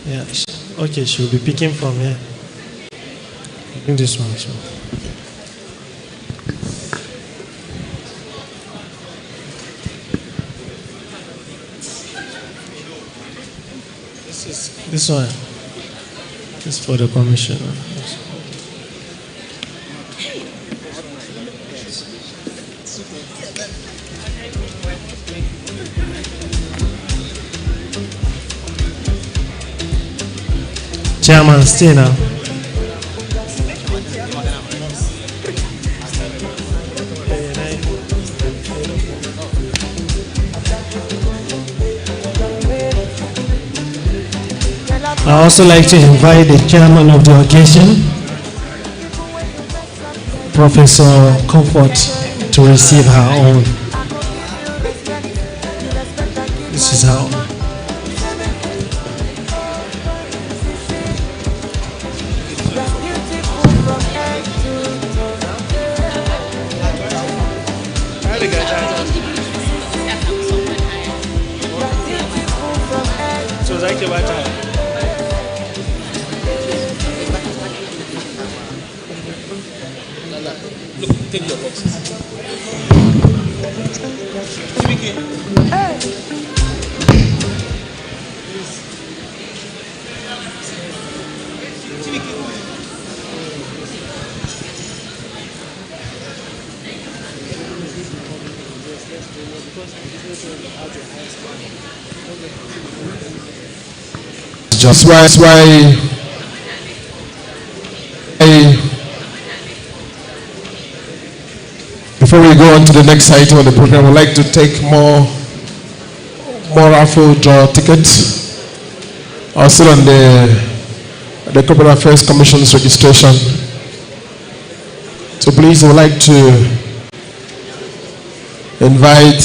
Yeah. Okay, she'll be picking from here. Bring this one. So. This one. This is for the commissioner. Chairman, stay now. I also like to invite the chairman of the occasion, Professor Comfort, to receive her own. This is her own. Take your boxes. Just why before we go on to the next item of the program, I'd like to take more raffle draw tickets. I'm still on the Corporate Affairs Commission's registration. So please, I would like to invite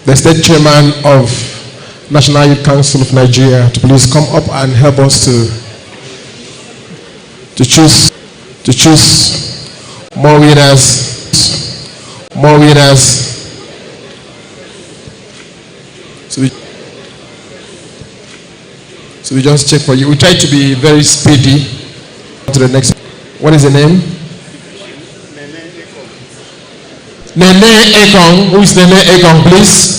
the State Chairman of National Youth Council of Nigeria to please come up and help us to choose more winners. So we just check for you. We try to be very speedy. To the next. What is the name? Nene Ekong. Who is Nene Ekong, please?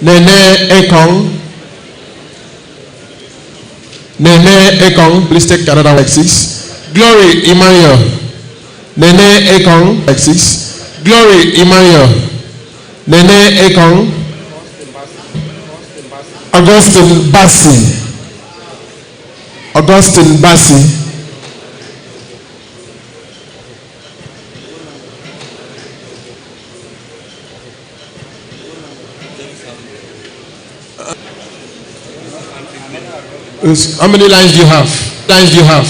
Nene Ekong. Nene Ekong. Please take another like 6. Glory Emmanuel. Nene Ekong. Like 6. Glory Emmanuel. Nene Ekong. Augustine Bassi. Augustine Bassi. How many lines do you have? Lines do you have?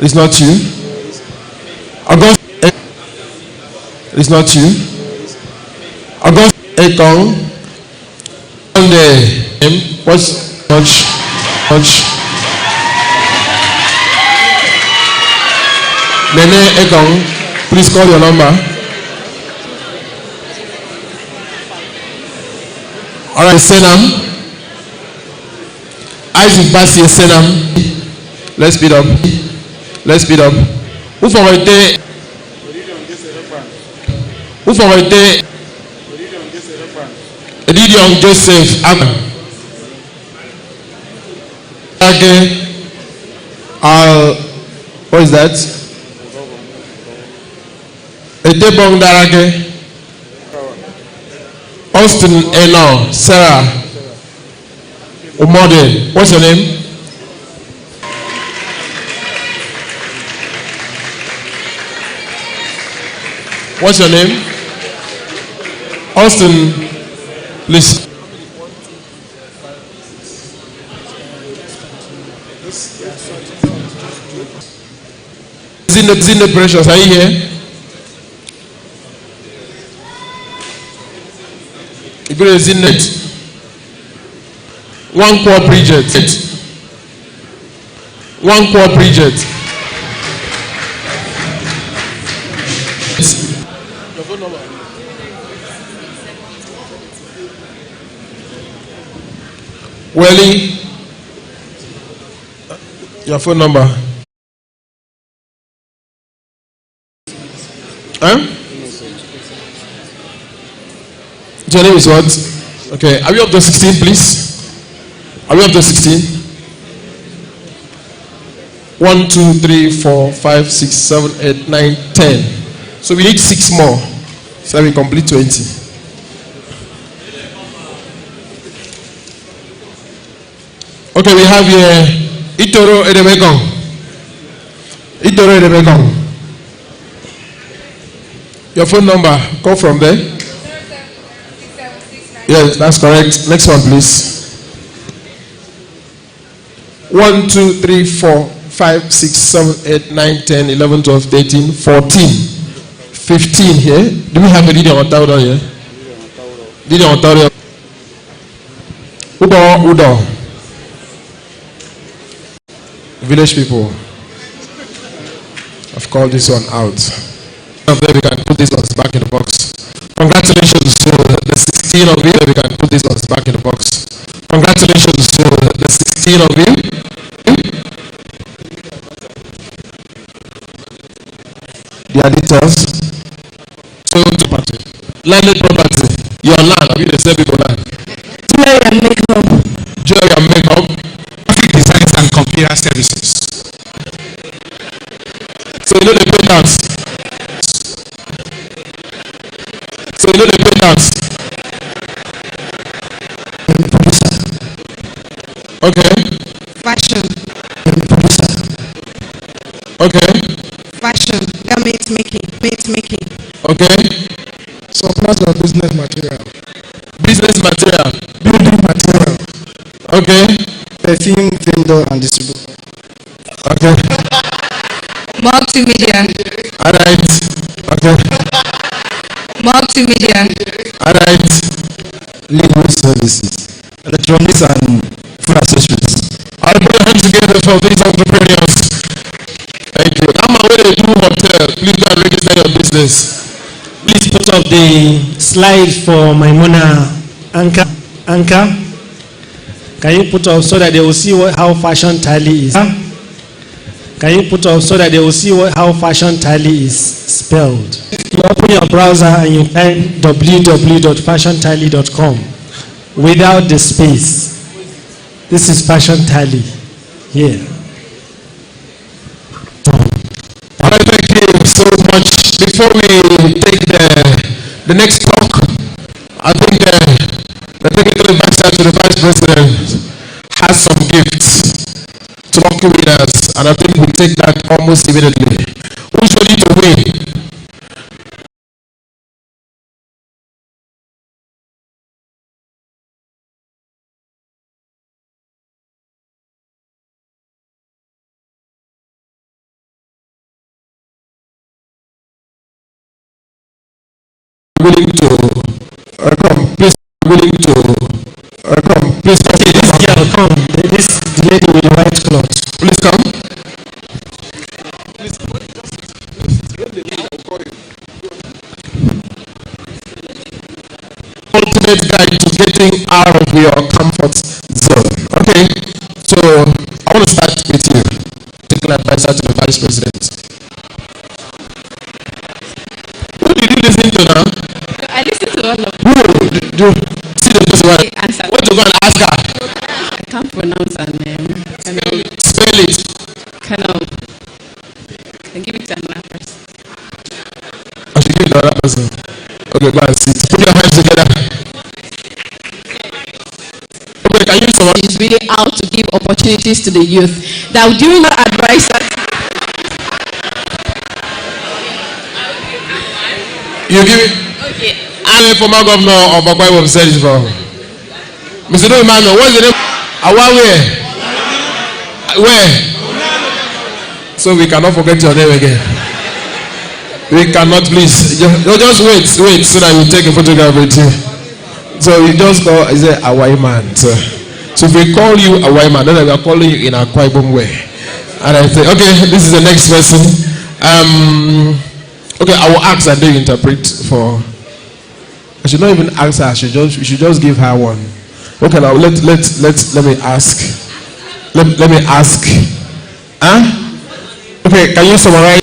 It's not you. Augustine. It's not you. Augustine Ekong. On the name, what's much? Nene Ekong, please call your number. All right, Senam. Isaac Bassi Senam. Let's speed up. Who from right there? Edidion Joseph Agan. What is that? Edebong Darage. Austin Eno. Sarah Umode. What's your name? What's your name? Austin, please. Zine Precious, are you here? Ibrahim Zinet. One Core Bridget. Your phone number. Welly, your phone number. Huh? Your name is what? Okay, are we up to 16, please? Are we up to 16? 1, 2, 3, 4, 5, 6, 7, 8, 9, 10. So we need 6 more. So we complete 20. Okay, we have here Itoro Edemekong. Itoro Edemekong. Your phone number, call from there. Yes, that's correct. Next one, please. 1, 2, 3, 4, 5, 6, 7, 8, 9, 10, 11, 12, 13, 14, 15 here. Do we have a leader on Tauro here? Leader on Tauro. Udo. Village people. I've called this one out. There we can put these ones back in the box. Congratulations to the 16 of you. We can put these ones back in the box. Congratulations to the 16 of you. The editors. So to party. Landed property. Your land. Have you the same people land? Jewelry and makeup. Jewelry and makeup. Graphic designs and computer services. So you know the painters. So you know the painters. Okay. Fashion. Okay. Fashion. Garment making. Paint making. Okay. Supplies of business material. Business material. Building material. Okay. Perfume vendor and distributor. Okay. Multimedia. Alright. Okay. Multimedia. Alright. Legal services. Electronics and food accessories. I'll put your hands together for these entrepreneurs. Thank you. I'm away to do hotel. Please go and register your business. Please put up the slide for Maimuna Anchor. Can you put up so that they will see how fashion tally is? Can you put up so that they will see how fashion tally is spelled? You open your browser and you type www.fashiontally.com without the space. This is fashion tally here. All right, thank you so much. Before we take the next talk, I think the technical advisor to the Vice President has some gifts to lucky winners, and I think we take that almost immediately. Who's ready to win? Willing to come, please. Willing to come, please. Okay, this girl, come. This lady with the white cloth. Please come. Ultimate guide to getting out of your comfort zone. Okay, so I want to start with you. Technical advisor to the Vice President. Who did you listen to now? I listen to all of them. Who did you see the person? What to go and ask her? I can't pronounce her name. Spell it. Can give it to another person. I should give it to another person. Okay, go and sit. Put your hands together. Okay, can you someone? She's really out to give opportunities to the youth. That during her advice, You give it. okay. I'm a former governor of Akwa Ibom said it before. Mr. No Emmanuel, what's the name? Where? So we cannot forget your name again. We cannot, please. Just wait, so that we take a photograph with you. So you just call, is it Awai man? So if we call you Awai man, then we are calling you in Akwa Ibom way. And I say, okay, this is the next person. Okay, I will ask and then you interpret for. I should not even ask her. We should just give her one. Okay, now let me ask. Let me ask. Huh? Okay, can you summarize?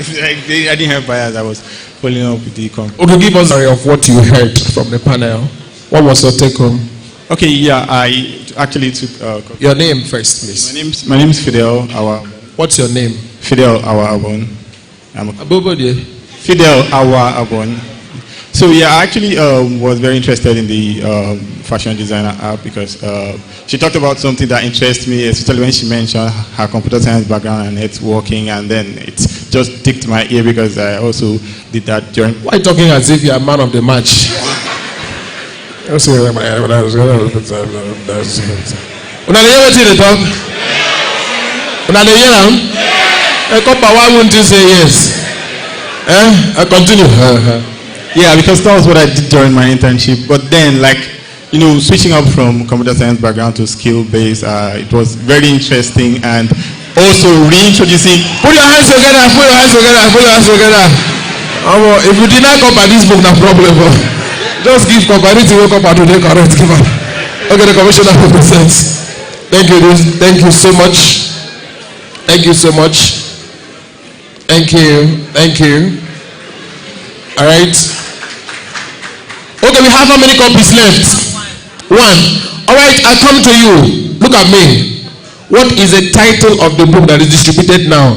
I didn't have bias. I was following up with the Okay, give us a summary of what you heard from the panel. What was your take home? Okay, yeah, I actually took. Your name first, please. My name is Fidel Awa. What's your name? Fidel Awa Abon. Abobode. Fidel Awa Abon. So yeah, I actually was very interested in the fashion designer app because she talked about something that interests me, especially when she mentioned her computer science background and networking, and then it just ticked my ear because I also did that during. Why are you talking as if you're a man of the match? Una dey hear wetin dey talk? Una dey hear am? Why won't you say yes? Continue. Yeah, because that was what I did during my internship. But then, switching up from computer science background to skill-based, it was very interesting, and also reintroducing. Put your hands together. Put your hands together. Put your hands together. If you deny copper this book, no problem. Just give copper. I need to wake up and today correct. Give up. Okay, the commissioner represents. Thank you. Thank you so much. Thank you so much. Thank you. Thank you. All right. Okay, we have how many copies left? One. All right, I come to you. Look at me. What is the title of the book that is distributed now?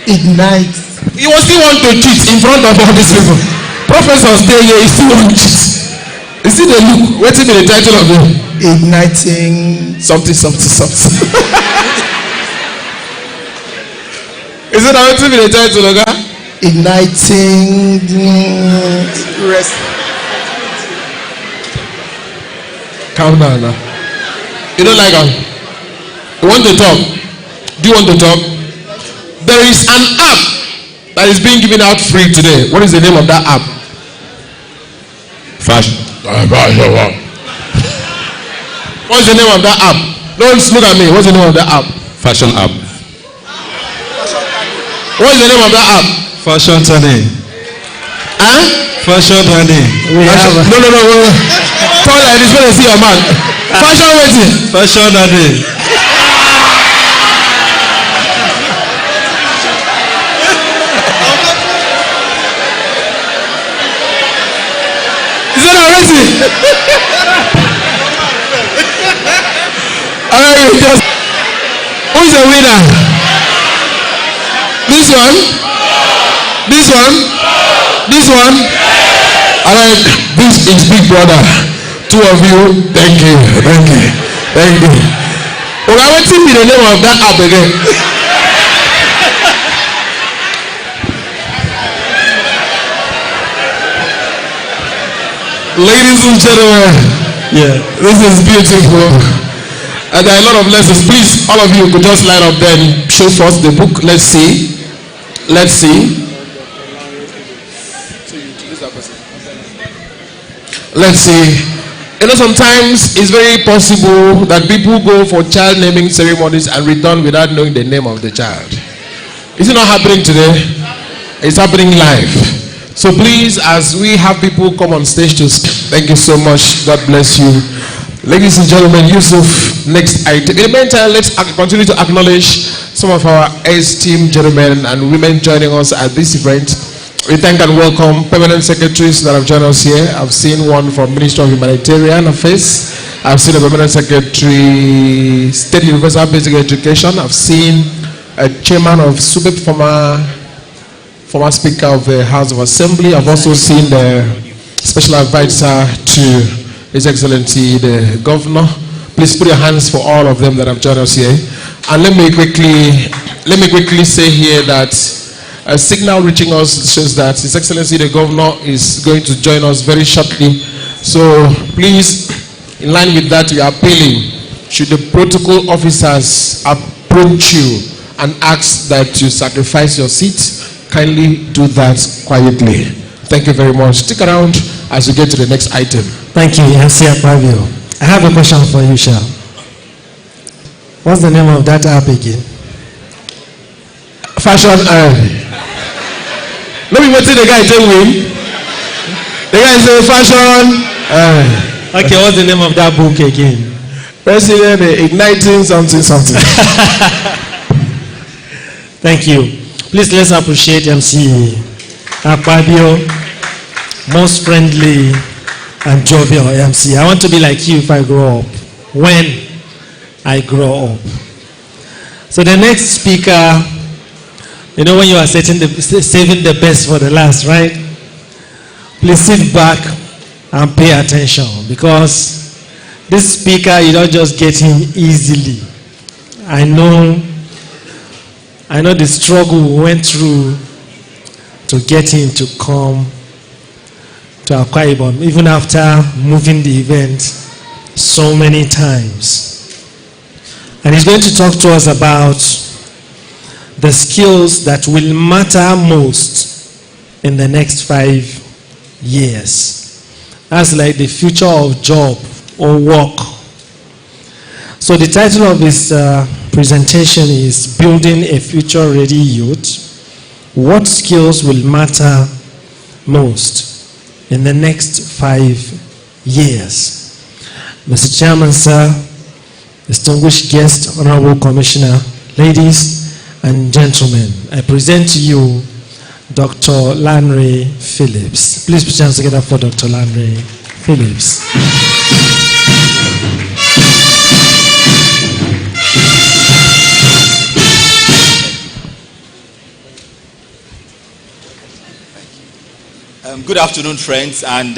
Ignite. You will still want to cheat in front of all these people. Professors stay here, you still want to cheat. You see the look. What's the title of it? Igniting something. Is it what's the title, okay? Igniting rest. Calm down now. You don't like her? You want to talk? Do you want to talk? There is an app that is being given out free today. What is the name of that app? Fashion. What's the name of that app? Don't look at me. What's the name of that app? Fashion app. What's the name of that app? Fashion Tony. Huh? Fashion Tony. No. Tell like this when I see your man. Fashion waiting. Fashion Tony. Is it already? Alright, just who's the winner? This one? This one? This one? Alright, this is Big Brother. Two of you, thank you. Okay, I want to see the name of that app again. Ladies and gentlemen, this is beautiful. And there are a lot of lessons. Please, all of you could just line up there and show us the book. Let's see. Sometimes it's very possible that people go for child naming ceremonies and return without knowing the name of the child. Is it not happening today? It's happening live. So please, as we have people come on stage to speak, thank you so much. God bless you. Ladies and gentlemen, Yusuf, next item. In the meantime, let's continue to acknowledge some of our esteemed gentlemen and women joining us at this event. We thank and welcome permanent secretaries that have joined us here. I've seen one from Ministry of Humanitarian Affairs. I've seen a permanent secretary, State Universal Basic Education. I've seen a chairman of SUBEP, former Speaker of the House of Assembly. I've also seen the special advisor to His Excellency the Governor. Please put your hands for all of them that have joined us here. And let me quickly say here that a signal reaching us shows that His Excellency the Governor is going to join us very shortly. So please, in line with that, we are appealing, should the protocol officers approach you and ask that you sacrifice your seat, kindly do that quietly. Thank you very much. Stick around as we get to the next item. Thank you, Yansia Pavio. I have a question for you, Sha. What's the name of that app again? Fashion. Let me wait till the guy tell me. The guy say fashion. Okay, what's the name of that book again? President igniting something. Thank you. Please let's appreciate MC Akpabio, most friendly and jovial MC. I want to be like you if I grow up. When I grow up. So the next speaker, you know when you are saving the best for the last, right? Please sit back and pay attention, because this speaker, you don't just get him easily. I know the struggle we went through to get him to come to Akwa Ibom, even after moving the event so many times. And he's going to talk to us about the skills that will matter most in the next 5 years. That's like the future of job or work. So the title of his presentation is Building a Future-Ready Youth. What skills will matter most in the next 5 years? Mr. Chairman, sir, distinguished guest, Honorable Commissioner, ladies and gentlemen, I present to you Dr. Lanre Phillips. Please put your hands together for Dr. Lanre Phillips. Good afternoon, friends, and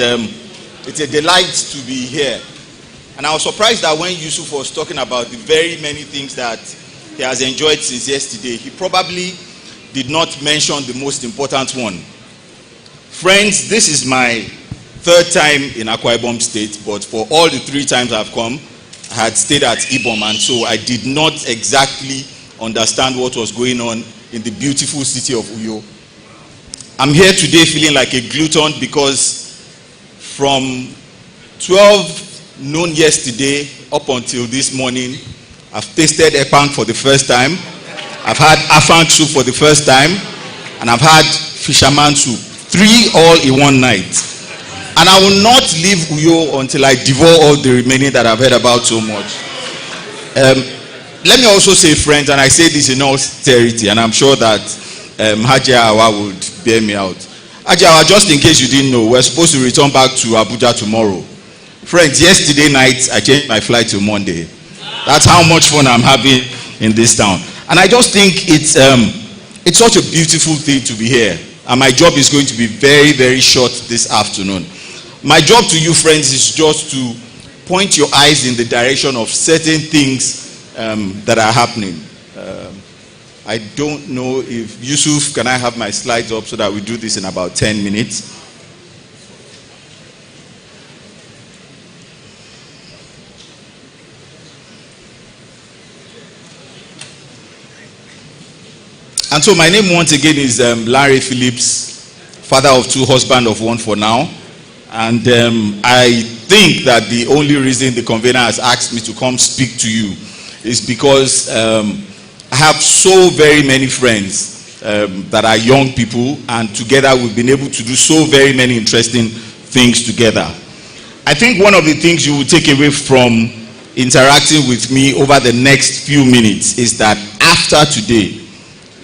it's a delight to be here. And I was surprised that when Yusuf was talking about the very many things that he has enjoyed since yesterday, he probably did not mention the most important one. Friends, this is my 3rd time in Akwa Ibom State, but for all the 3 times I've come, I had stayed at Ibom, and so I did not exactly understand what was going on in the beautiful city of Uyo. I'm here today feeling like a glutton because from 12 noon yesterday up until this morning, I've tasted epang for the first time, I've had afang soup for the first time, and I've had fisherman soup. 3 all in one night. And I will not leave Uyo until I devour all the remaining that I've heard about so much. Let me also say, friends, and I say this in all sincerity, and I'm sure that Haji Awa would bear me out. Haji Awa, just in case you didn't know, we're supposed to return back to Abuja tomorrow. Friends, yesterday night, I changed my flight to Monday. That's how much fun I'm having in this town. And I just think it's such a beautiful thing to be here. And my job is going to be very, very short this afternoon. My job to you, friends, is just to point your eyes in the direction of certain things that are happening. I don't know if Yusuf, can I have my slides up so that we do this in about 10 minutes? And so my name once again is Lanre Phillips, father of 2, husband of 1 for now. And I think that the only reason the convener has asked me to come speak to you is because I have so very many friends that are young people, and together we've been able to do so very many interesting things together. I think one of the things you will take away from interacting with me over the next few minutes is that after today,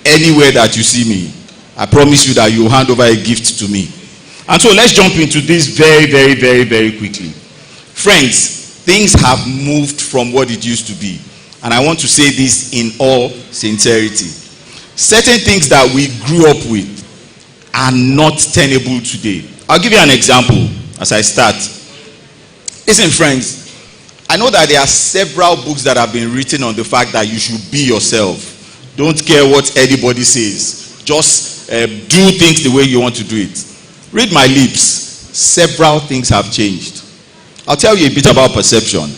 anywhere that you see me, I promise you that you will hand over a gift to me. And so let's jump into this very, very, very, very quickly. Friends, things have moved from what it used to be. And I want to say this in all sincerity. Certain things that we grew up with are not tenable today. I'll give you an example as I start. Listen, friends, I know that there are several books that have been written on the fact that you should be yourself. Don't care what anybody says. Just do things the way you want to do it. Read my lips. Several things have changed. I'll tell you a bit about perception.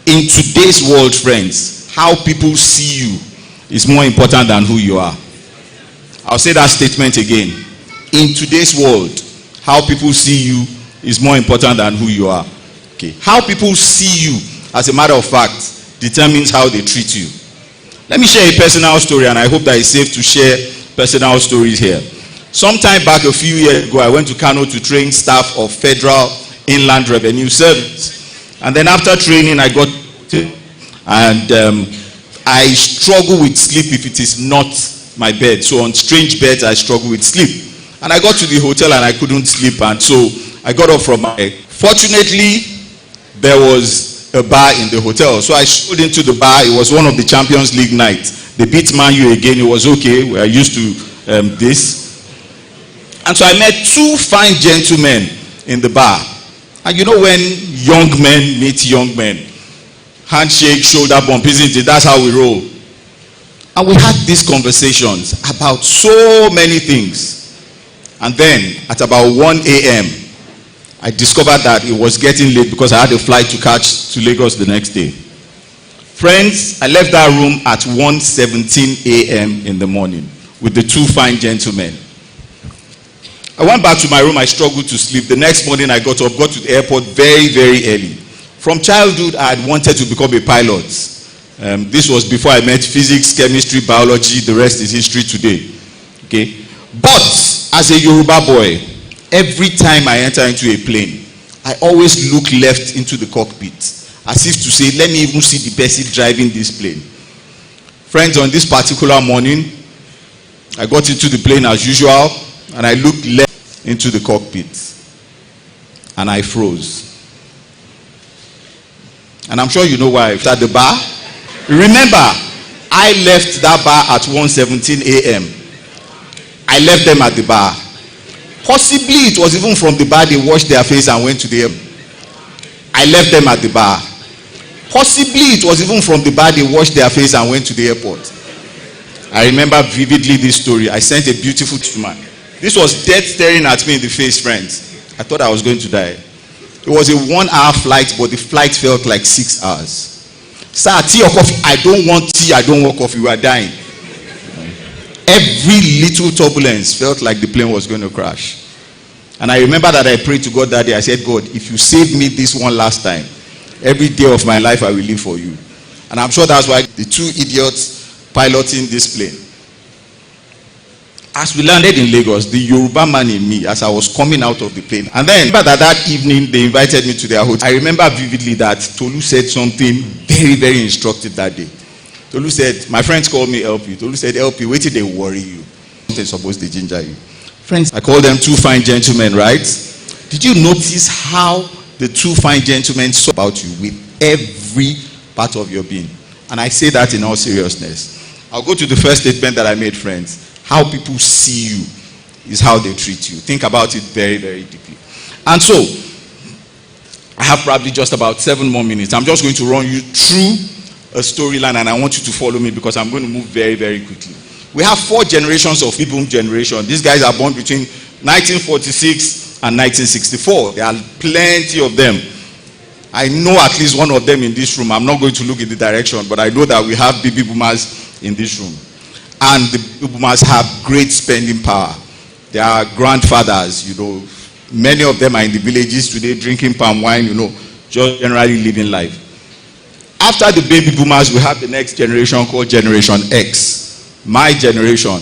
In today's world, friends, how people see you is more important than who you are. I'll say that statement again. In today's world, how people see you is more important than who you are. Okay. How people see you, as a matter of fact, determines how they treat you. Let me share a personal story, and I hope that it's safe to share personal stories here. Sometime back a few years ago, I went to Kano to train staff of Federal Inland Revenue Service. And then after training, I got I struggle with sleep if it is not my bed. So on strange beds, I struggle with sleep. And I got to the hotel and I couldn't sleep. And so I got up from my bed. Fortunately, there was a bar in the hotel. So I strolled into the bar. It was one of the Champions League nights. They beat Man U again. It was okay. We are used to this. And so I met two fine gentlemen in the bar. And you know when young men meet young men, handshake, shoulder bump, isn't it? That's how we roll. And we had these conversations about so many things. And then at about 1 a.m., I discovered that it was getting late because I had a flight to catch to Lagos the next day. Friends, I left that room at 1:17 a.m. in the morning with the two fine gentlemen. I went back to my room. I struggled to sleep. The next morning I got up, got to the airport very, very early. From childhood, I had wanted to become a pilot. This was before I met physics, chemistry, biology. The rest is history today. Okay? But as a Yoruba boy, every time I enter into a plane, I always look left into the cockpit, as if to say, let me even see the person driving this plane. Friends, on this particular morning, I got into the plane as usual, and I looked left into the cockpit, and I froze. And I'm sure you know why. At the bar, remember, I left that bar at 1:17 a.m. I left them at the bar. Possibly it was even from the bar they washed their face and went to the airport. I left them at the bar. Possibly it was even from the bar they washed their face and went to the airport. I remember vividly this story. I sent a beautiful man. This was death staring at me in the face, friends. I thought I was going to die. It was a 1-hour flight, but the flight felt like 6 hours. Sir, tea or coffee? I don't want tea, I don't want coffee. We are dying. Every little turbulence felt like the plane was going to crash. And I remember that I prayed to God that day. I said, God, if you save me this one last time, every day of my life I will live for you. And I'm sure that's why the two idiots piloting this plane. As we landed in Lagos, the Yoruba man in me, as I was coming out of the plane. And then, that evening, they invited me to their hotel. I remember vividly that Tolu said something very, very instructive that day. Tolu said, my friends called me LP. Tolu said, LP, wait till they worry you. They're supposed to ginger you. Friends, I called them two fine gentlemen, right? Did you notice how the two fine gentlemen saw about you with every part of your being? And I say that in all seriousness. I'll go to the first statement that I made, friends. How people see you is how they treat you. Think about it very, very deeply. And so, I have probably just about 7 more minutes. I'm just going to run you through a storyline, and I want you to follow me because I'm going to move very, very quickly. We have 4 generations of baby boom generation. These guys are born between 1946 and 1964. There are plenty of them. I know at least one of them in this room. I'm not going to look in the direction, but I know that we have baby boomers in this room. And the baby boomers have great spending power. They are grandfathers, you know. Many of them are in the villages today drinking palm wine, you know, just generally living life. After the baby boomers, we have the next generation called Generation X. My generation.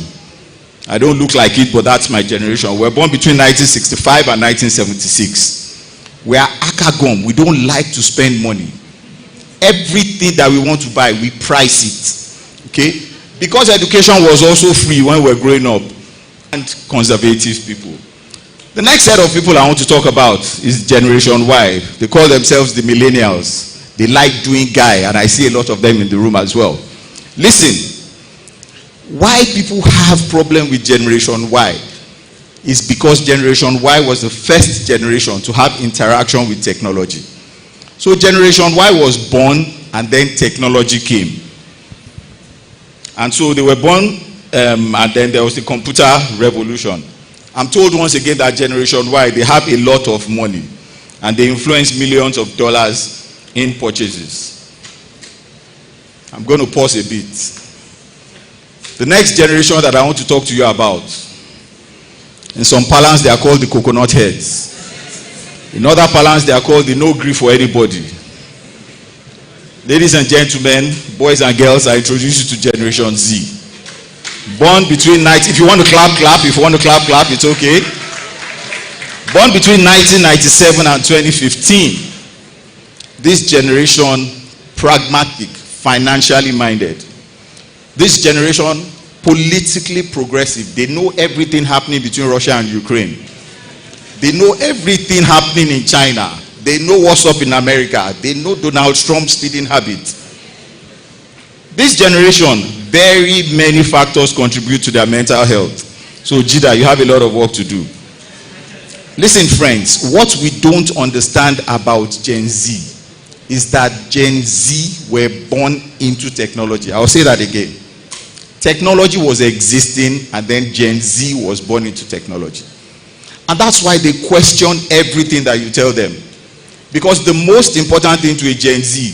I don't look like it, but that's my generation. We're born between 1965 and 1976. We are akagom. We don't like to spend money. Everything that we want to buy, we price it. Okay? Because education was also free when we were growing up. And conservative people. The next set of people I want to talk about is Generation Y. They call themselves the millennials. They like doing guy, and I see a lot of them in the room as well. Listen, why people have problem with Generation Y is because Generation Y was the first generation to have interaction with technology. So Generation Y was born, and then technology came. And so they were born, and then there was the computer revolution. I'm told once again that Generation Y, they have a lot of money, and they influence millions of dollars in purchases. I'm going to pause a bit. The next generation that I want to talk to you about, in some parlance they are called the coconut heads. In other parlance they are called the no grief for anybody. Ladies and gentlemen, boys and girls, I introduce you to Generation Z. Born between if you want to clap, clap. If you want to clap, clap, it's okay. Born between 1997 and 2015. This generation, pragmatic, financially minded. This generation, politically progressive. They know everything happening between Russia and Ukraine. They know everything happening in China. They know what's up in America. They know Donald Trump's speeding habit. This generation, very many factors contribute to their mental health. So Jida, you have a lot of work to do. Listen, friends, what we don't understand about Gen Z is that Gen Z were born into technology. I'll say that again. Technology was existing and then Gen Z was born into technology. And that's why they question everything that you tell them. Because the most important thing to a Gen Z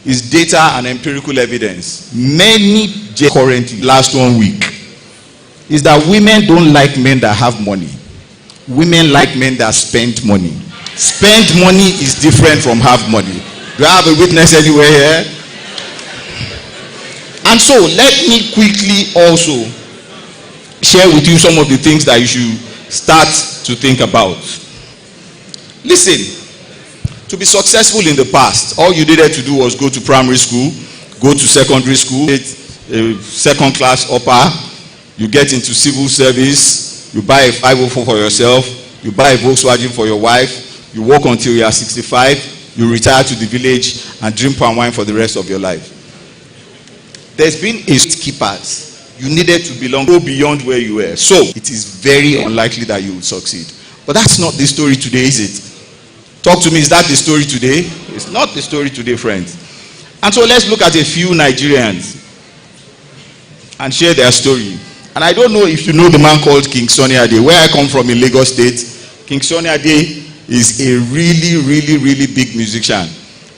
is data and empirical evidence. Many currently, last 1 week, is that women don't like men that have money. Women like men that spend money. Spend money is different from have money. Do I have a witness anywhere here? And so, let me quickly also share with you some of the things that you should start to think about. Listen, to be successful in the past, all you needed to do was go to primary school, go to secondary school, get a second class upper, you get into civil service, you buy a 504 for yourself, you buy a Volkswagen for your wife, you work until you are 65, you retire to the village and drink palm wine for the rest of your life. There's been a keepers. You needed to go beyond where you were. So it is very unlikely that you will succeed. But that's not the story today, is it? Talk to me, is that the story today? It's not the story today, friends. And so let's look at a few Nigerians and share their story. And I don't know if you know the man called King Sunny Ade. Where I come from in Lagos State, King Sunny Ade is a really big musician.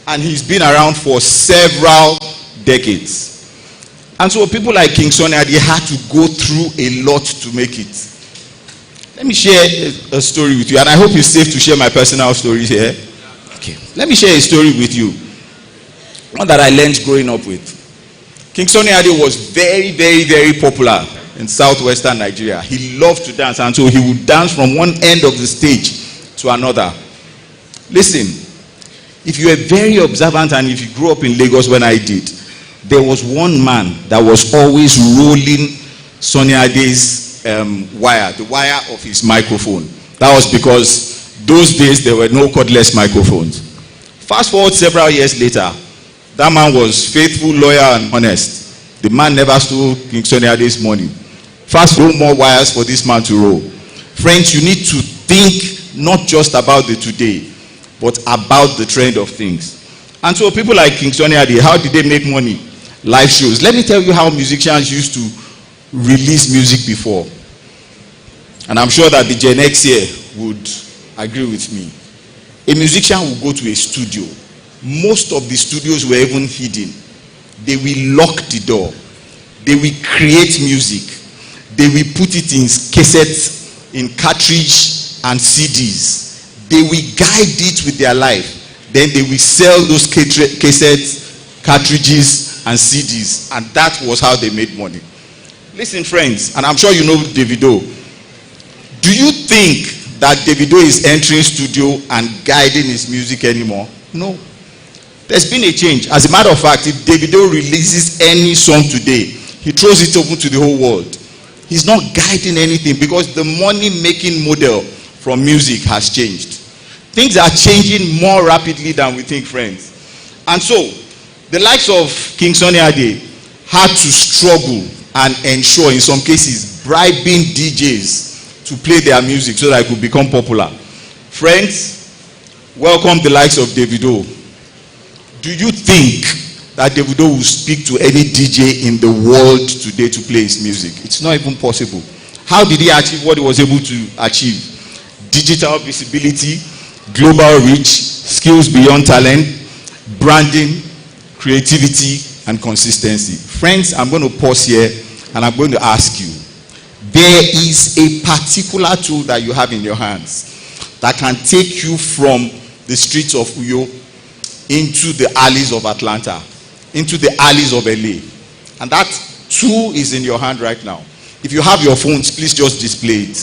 And he's been around for several decades. And so people like King Sunny Ade had to go through a lot to make it. Let me share a story with you. And I hope it's safe to share my personal stories here. Okay. Let me share a story with you. One that I learned growing up with. King Sunny Ade was very popular in southwestern Nigeria. He loved to dance, and so he would dance from one end of the stage to another. Listen, if you were very observant and if you grew up in Lagos when I did, there was one man that was always rolling Sunny Ade's wire, the wire of his microphone. That was because those days there were no cordless microphones. Fast forward several years later, that man was faithful, loyal, and honest. The man never stole King Sunny Ade's money. Fast, no more wires for this man to roll. Friends, you need to think not just about the today, but about the trend of things. And so people like King Sunny Ade, how did they make money? Live shows. Let me tell you how musicians used to release music before. And I'm sure that the Gen X here would agree with me. A musician will go to a studio. Most of the studios were even hidden. They will lock the door. They will create music. They will put it in cassettes, in cartridge and CDs. They will guide it with their life. Then they will sell those cassettes, cartridges and CDs. And that was how they made money. Listen, friends, and I'm sure you know Davido. Do you think that Davido is entering studio and guiding his music anymore? No. There's been a change. As a matter of fact, if Davido releases any song today, he throws it open to the whole world. He's not guiding anything because the money-making model from music has changed. Things are changing more rapidly than we think, friends. And so, the likes of King Sunny Ade had to struggle and ensure, in some cases, bribing DJs to play their music so that it could become popular. Friends, welcome the likes of Davido. Do you think that Davido will speak to any DJ in the world today to play his music? It's not even possible. How did he achieve what he was able to achieve? Digital visibility, global reach, skills beyond talent, branding, creativity, and consistency. Friends, I'm going to pause here and I'm going to ask you, there is a particular tool that you have in your hands that can take you from the streets of Uyo into the alleys of Atlanta. into the alleys of LA. And that tool is in your hand right now. If you have your phones, please just display it.